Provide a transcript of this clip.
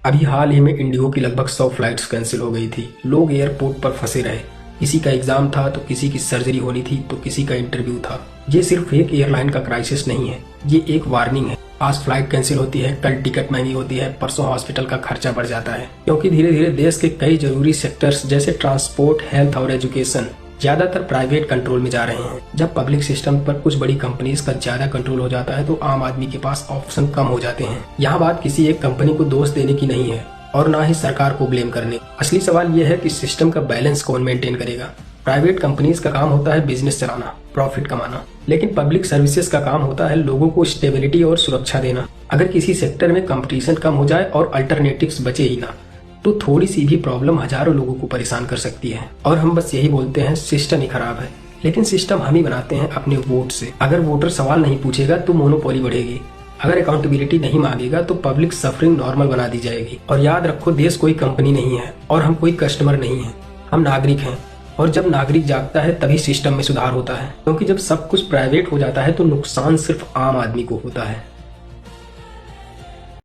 अभी हाल ही में इंडिगो की लगभग 100 फ्लाइट्स कैंसिल हो गई थी। लोग एयरपोर्ट पर फंसे रहे। किसी का एग्जाम था तो किसी की सर्जरी होनी थी तो किसी का इंटरव्यू था। ये सिर्फ एक एयरलाइन का क्राइसिस नहीं है, ये एक वार्निंग है। आज फ्लाइट कैंसिल होती है, कल टिकट महंगी होती है, परसों हॉस्पिटल का खर्चा बढ़ जाता है, क्योंकि धीरे धीरे देश के कई जरूरी सेक्टर्स जैसे ट्रांसपोर्ट, हेल्थ और एजुकेशन ज्यादातर प्राइवेट कंट्रोल में जा रहे हैं। जब पब्लिक सिस्टम पर कुछ बड़ी कंपनीज का ज्यादा कंट्रोल हो जाता है तो आम आदमी के पास ऑप्शन कम हो जाते हैं। यहाँ बात किसी एक कंपनी को दोष देने की नहीं है और ना ही सरकार को ब्लेम करने। असली सवाल यह है कि सिस्टम का बैलेंस कौन मेंटेन करेगा। प्राइवेट कंपनीज का काम होता है बिजनेस चलाना, प्रॉफिट कमाना, लेकिन पब्लिक सर्विसेज का काम होता है लोगों को स्टेबिलिटी और सुरक्षा देना। अगर किसी सेक्टर में कंपटीशन कम हो जाए और अल्टरनेटिव्स बचे ही ना, तो थोड़ी सी भी प्रॉब्लम हजारों लोगों को परेशान कर सकती है। और हम बस यही बोलते हैं सिस्टम ही खराब है, लेकिन सिस्टम हम ही बनाते हैं अपने वोट से। अगर वोटर सवाल नहीं पूछेगा तो मोनोपोली बढ़ेगी। अगर अकाउंटेबिलिटी नहीं मांगेगा तो पब्लिक सफरिंग नॉर्मल बना दी जाएगी। और याद रखो, देश कोई कंपनी नहीं है और हम कोई कस्टमर नहीं है, हम नागरिक हैं। और जब नागरिक जागता है तभी सिस्टम में सुधार होता है, क्योंकि जब सब कुछ प्राइवेट हो जाता है तो नुकसान सिर्फ आम आदमी को होता है।